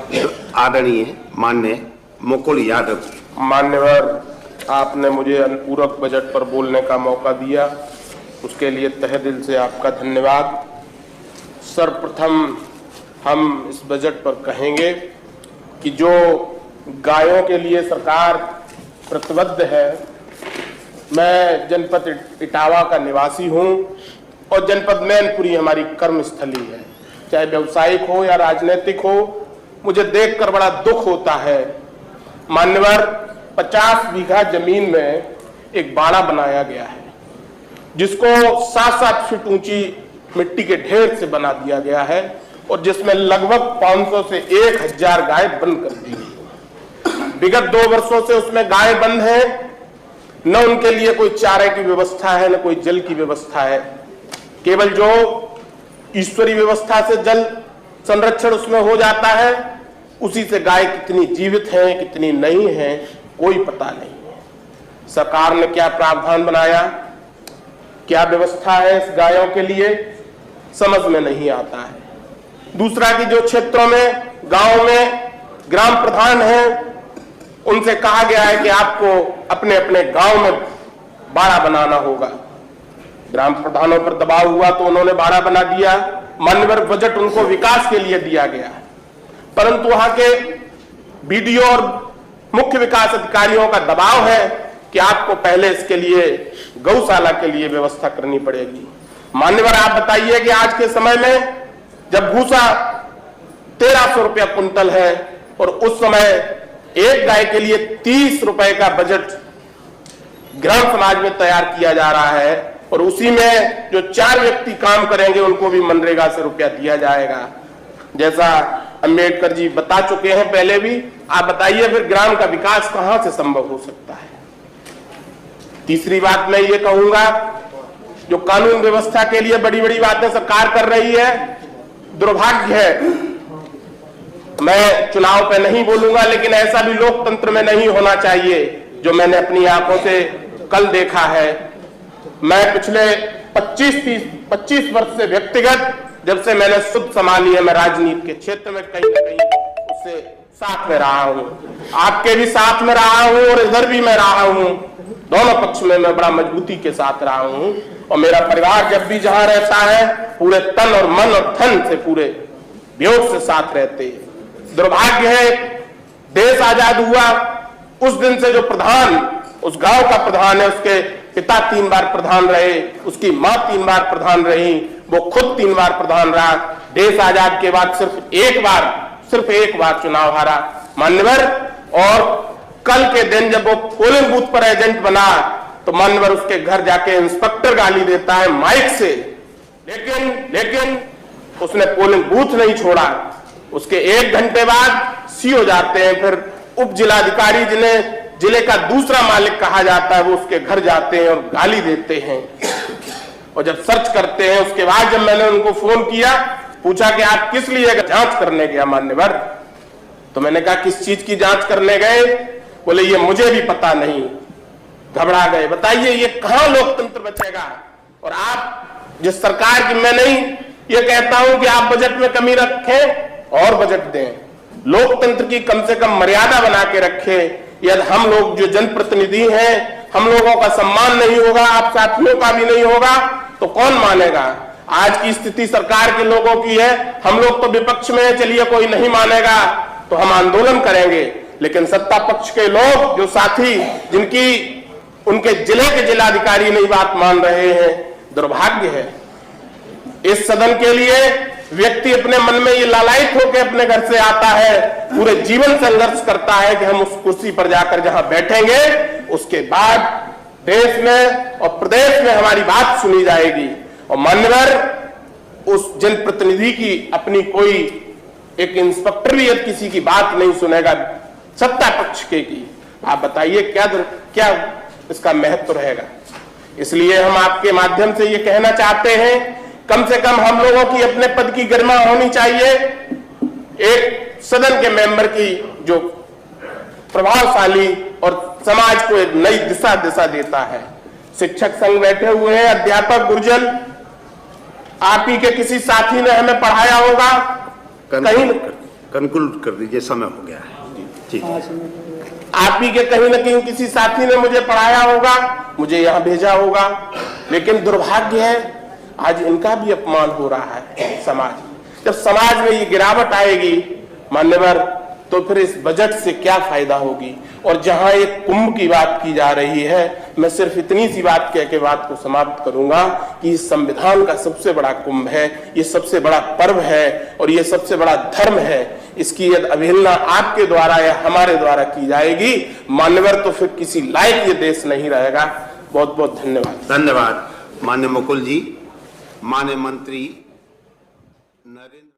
आदरणीय माननीय मुकुल यादव। मान्यवर, आपने मुझे अनुपूरक बजट पर बोलने का मौका दिया, उसके लिए तहे दिल से आपका धन्यवाद। सर्वप्रथम हम इस बजट पर कहेंगे कि जो गायों के लिए सरकार प्रतिबद्ध है। मैं जनपद इटावा का निवासी हूं और जनपद मैनपुरी हमारी कर्मस्थली है, चाहे व्यवसायिक हो या राजनीतिक हो। मुझे देखकर बड़ा दुख होता है। मान्यवर, 50 बीघा जमीन में एक बाड़ा बनाया गया है, जिसको 7-7 फीट ऊंची मिट्टी के ढेर से बना दिया गया है और जिसमें लगभग 500 से 1000 गाय बंद कर दी गई। विगत 2 वर्षों से उसमें गाय बंद है, न उनके लिए कोई चारे की व्यवस्था है, न कोई जल की व्यवस्था है। केवल जो ईश्वरीय व्यवस्था से जल संरक्षण उसमें हो जाता है, उसी से गाय कितनी जीवित हैं, कितनी नहीं है, कोई पता नहीं है। सरकार ने क्या प्रावधान बनाया, क्या व्यवस्था है इस गायों के लिए, समझ में नहीं आता है। दूसरा कि जो क्षेत्रों में, गांव में ग्राम प्रधान हैं, उनसे कहा गया है कि आपको अपने अपने गांव में बाड़ा बनाना होगा। ग्राम प्रधानों पर दबाव हुआ तो उन्होंने बाड़ा बना दिया। मान्यवर, बजट उनको विकास के लिए दिया गया है, परंतु वहां के बीडीओ और मुख्य विकास अधिकारियों का दबाव है कि आपको पहले इसके लिए गौशाला के लिए व्यवस्था करनी पड़ेगी। मान्यवर, आप बताइए कि आज के समय में जब भूसा 1300 रुपया कुंटल है और उस समय एक गाय के लिए 30 रुपए का बजट ग्राम समाज में तैयार किया जा रहा है और उसी में जो 4 व्यक्ति काम करेंगे उनको भी मनरेगा से रुपया दिया जाएगा। जैसा अंबेडकर जी बता चुके हैं पहले भी, आप बताइए फिर ग्राम का विकास कहां से संभव हो सकता है। तीसरी बात मैं ये कहूंगा, जो कानून व्यवस्था के लिए बड़ी बड़ी बातें सरकार कर रही है, दुर्भाग्य है। मैं चुनाव पे नहीं बोलूंगा, लेकिन ऐसा भी लोकतंत्र में नहीं होना चाहिए जो मैंने अपनी आंखों से कल देखा है। मैं पिछले 25 वर्ष से व्यक्तिगत, जब से मैंने शुद्ध संभाली है, मैं राजनीति के क्षेत्र में कहीं ना कहीं उससे साथ में रहा हूं, आपके भी साथ में रहा हूं और इधर भी मैं रहा हूं। दोनों पक्ष में मैं बड़ा मजबूती के साथ रहा हूं और मेरा परिवार जब भी जहां रहता है पूरे तन और मन और धन से, पूरे वियोग से साथ रहते हैं। दुर्भाग्य है, देश आजाद हुआ उस दिन से जो प्रधान, उस गांव का प्रधान है, उसके पिता 3 बार प्रधान रहे, उसकी मां 3 बार प्रधान रही, वो खुद 3 बार प्रधान रहा। देश आजाद के बाद सिर्फ एक बार चुनाव हारा। मान्यवर, और कल के दिन जब वो पोलिंग बूथ पर एजेंट बना तो मान्यवर उसके घर जाके इंस्पेक्टर गाली देता है माइक से, लेकिन उसने पोलिंग बूथ नहीं छोड़ा। उसके 1 घंटे बाद सीओ जाते हैं, फिर उप जिलाधिकारी जिन्हें जिले का दूसरा मालिक कहा जाता है, वो उसके घर जाते हैं और गाली देते हैं। और जब सर्च करते हैं, उसके बाद जब मैंने उनको फोन किया, पूछा कि आप किस लिए जांच करने गया मान्यवर, तो मैंने कहा किस चीज की जांच करने गए? बोले ये मुझे भी पता नहीं। घबरा गए। बताइए ये कहां लोकतंत्र बचेगा? और आप जिस सरकार की, मैं नहीं ये कहता हूं कि आप बजट में कमी रखें और बजट दें, लोकतंत्र की कम से कम मर्यादा बना के रखें। यदि हम लोग जो जनप्रतिनिधि हैं, हम लोगों का सम्मान नहीं होगा, आप साथियों का भी नहीं होगा, तो कौन मानेगा? आज की स्थिति सरकार के लोगों की है, हम लोग तो विपक्ष में है, चलिए कोई नहीं मानेगा तो हम आंदोलन करेंगे, लेकिन सत्ता पक्ष के लोग, जो साथी जिनकी उनके जिले के जिलाधिकारी नहीं बात मान रहे हैं, दुर्भाग्य है। इस सदन के लिए व्यक्ति अपने मन में ये लालायित होकर अपने घर से आता है, पूरे जीवन संघर्ष करता है कि हम उस कुर्सी पर जाकर जहां बैठेंगे, उसके बाद देश में और प्रदेश में हमारी बात सुनी जाएगी। और मान्यवर, उस जनप्रतिनिधि की अपनी कोई एक इंस्पेक्टर भी यदि किसी की बात नहीं सुनेगा सत्ता पक्ष के की, आप बताइए क्या इसका महत्व रहेगा? इसलिए हम आपके माध्यम से ये कहना चाहते हैं, कम से कम हम लोगों की अपने पद की गरिमा होनी चाहिए। एक सदन के मेंबर की जो प्रभावशाली और समाज को एक नई दिशा देता है। शिक्षक संघ बैठे हुए हैं, अध्यापक, गुरुजन, आप ही के किसी साथी ने हमें पढ़ाया होगा, कंक्लूड कर दीजिए, समय हो गया है जी। आप ही के कहीं ना कहीं किसी साथी ने मुझे पढ़ाया होगा, मुझे यहाँ भेजा होगा, लेकिन दुर्भाग्य है आज इनका भी अपमान हो रहा है समाज में। जब समाज में ये गिरावट आएगी मान्यवर, तो फिर इस बजट से क्या फायदा होगी। और जहां एक कुंभ की बात की जा रही है, मैं सिर्फ इतनी सी बात कह के बात को समाप्त करूंगा कि इस संविधान का सबसे बड़ा कुंभ है, ये सबसे बड़ा पर्व है और ये सबसे बड़ा धर्म है। इसकी यदि अवहेलना आपके द्वारा या हमारे द्वारा की जाएगी मान्यवर, तो फिर किसी लायक ये देश नहीं रहेगा। बहुत बहुत धन्यवाद। धन्यवाद माननीय मुकुल जी। माननीय मंत्री नरेंद्र